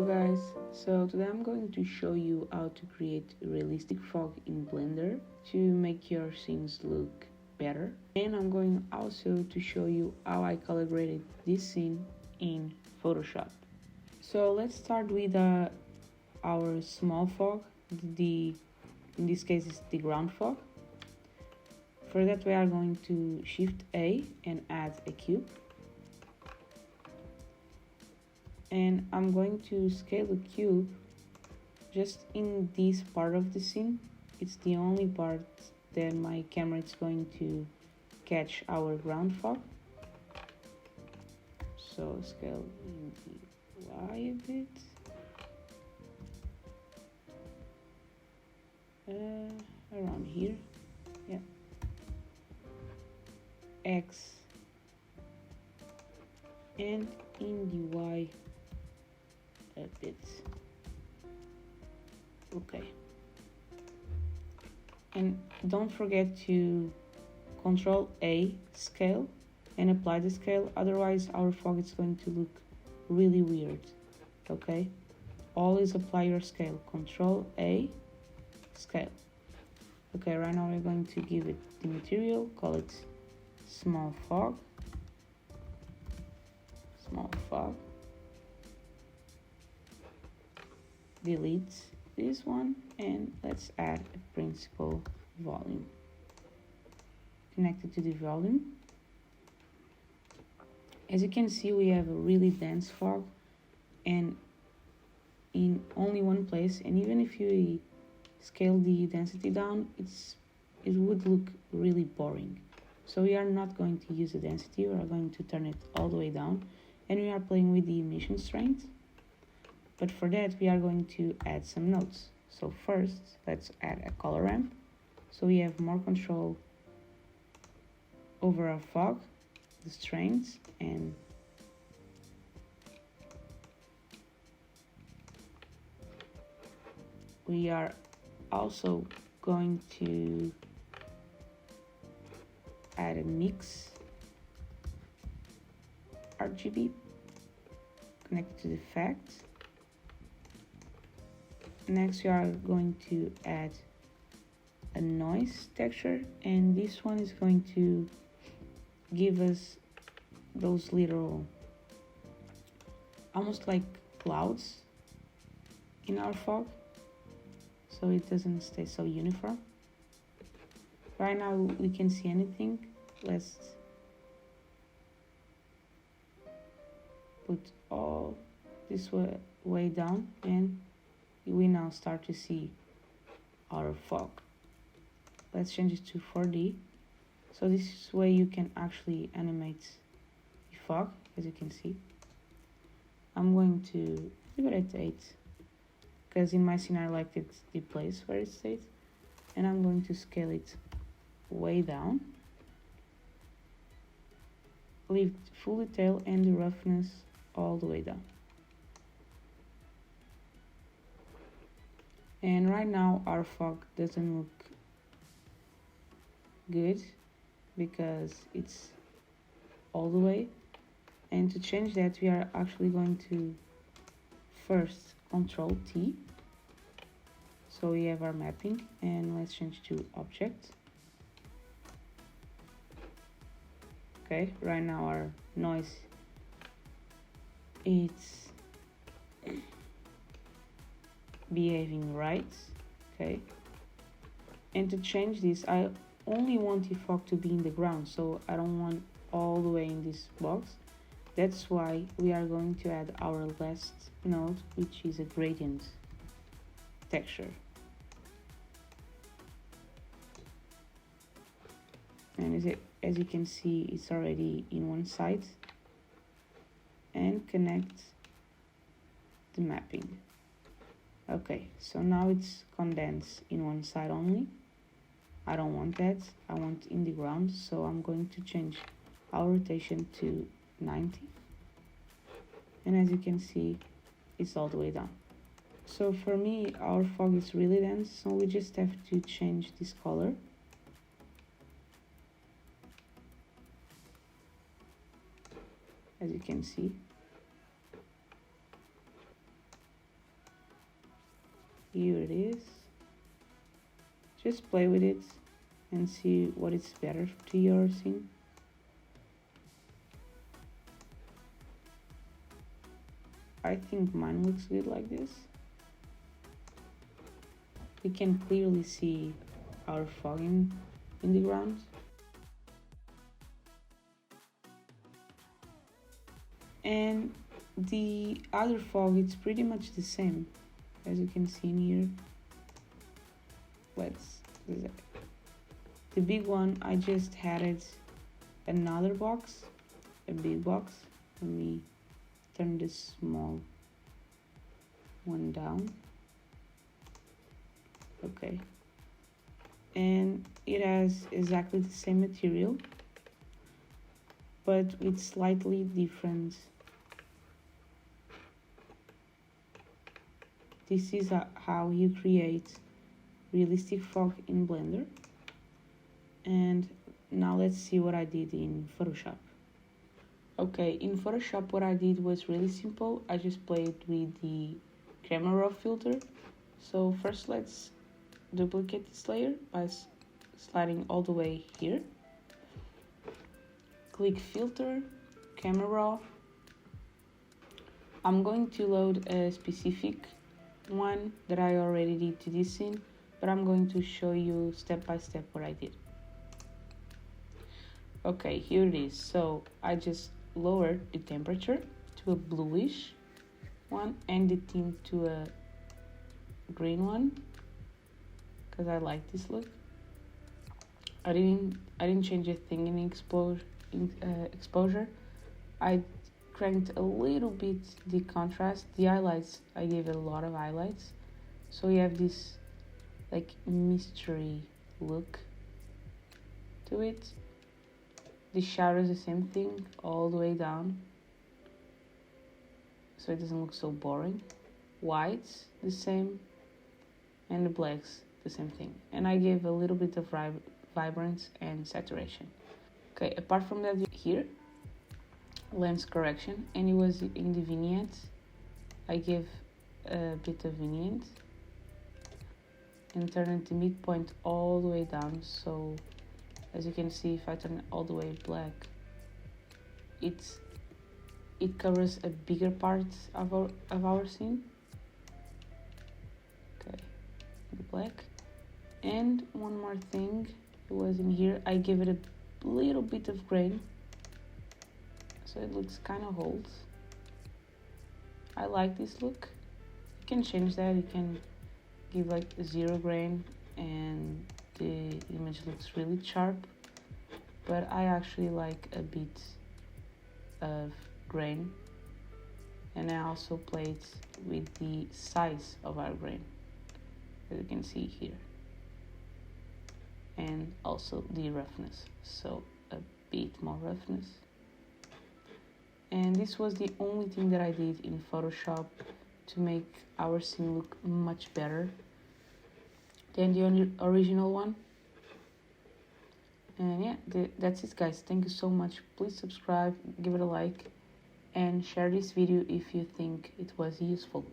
Hello guys, so today I'm going to show you how to create a realistic fog in Blender to make your scenes look better, and I'm going also to show you how I color graded this scene in Photoshop. So let's start with our small fog, in this case is the ground fog. For that we are going to Shift A and add a cube. And I'm going to scale the cube just in this part of the scene. It's the only part that my camera is going to catch our ground fog. So scale in the Y a bit. Around here. Yeah. X. And in the Y a bit. Okay, and don't forget to Control A scale and apply the scale, otherwise our fog is going to look really weird. Okay, always apply your scale. Control A scale. Okay, right now we're going to give it the material, call it small fog. Delete this one and let's add a principal volume. Connect it to the volume. As you can see, we have a really dense fog and in only one place, and even if you scale the density down, it would look really boring. So we are not going to use the density, we are going to turn it all the way down, and we are playing with the emission strength. But for that, we are going to add some nodes. So first, let's add a color ramp, so we have more control over our fog, the strengths, and we are also going to add a mix RGB, connected to the effect. Next, we are going to add a noise texture, and this one is going to give us those little, almost like clouds in our fog, so it doesn't stay so uniform. Right now we can see anything. Let's put all this way down, and we now start to see our fog. Let's change it to 4D. So this is where you can actually animate the fog, as you can see. I'm going to leave it at 8, because in my scene I liked it the place where it stayed. And I'm going to scale it way down. Leave full detail and the roughness all the way down. And right now our fog doesn't look good because it's all the way, and to change that we are actually going to first Control T, so we have our mapping, and let's change to object. Okay, right now our noise, it's behaving right. Okay, and to change this, I only want the fog to be in the ground, so I don't want all the way in this box. That's why we are going to add our last node, which is a gradient texture. And as you can see, it's already in one side, and connect the mapping. Okay, so now it's condensed in one side only. I don't want that, I want in the ground, so I'm going to change our rotation to 90. And as you can see, it's all the way down. So for me, our fog is really dense, so we just have to change this color. As you can see, Here it is. Just play with it and see what is better to your scene. I think mine looks good like this. We can clearly see our fog in the ground. And the other fog, it's pretty much the same, as you can see in here. The big one, I just added another box, a big box. Let me turn this small one down. Okay. And it has exactly the same material, but with slightly different. This is how you create realistic fog in Blender. And now let's see what I did in Photoshop. Okay, in Photoshop what I did was really simple. I just played with the camera filter. So first let's duplicate this layer by sliding all the way here. Click filter, camera. I'm going to load a specific one that I already did to this scene, but I'm going to show you step by step what I did. Okay, here it is. So I just lowered the temperature to a bluish one and the tint to a green one because I like this look. I didn't change a thing in exposure. I cranked a little bit the contrast. The highlights, I gave it a lot of highlights, so you have this like mystery look to it. The shadow is the same thing all the way down, so it doesn't look so boring. Whites the same, and the blacks the same thing. And I gave a little bit of vibrance and saturation. Okay, apart from that, here lens correction, and it was in the vignette. I gave a bit of vignette and turned the midpoint all the way down. So as you can see, if I turn it all the way black, it covers a bigger part of our scene. Okay, the black. And one more thing, it was in here. I gave it a little bit of grain, so it looks kind of old. I like this look. You can change that. You can give like 0 grain and the image looks really sharp, but I actually like a bit of grain, and I also played with the size of our grain, as you can see here, and also the roughness, so a bit more roughness. And this was the only thing that I did in Photoshop to make our scene look much better than the original one. And yeah, that's it guys. Thank you so much. Please subscribe, give it a like, and share this video if you think it was useful.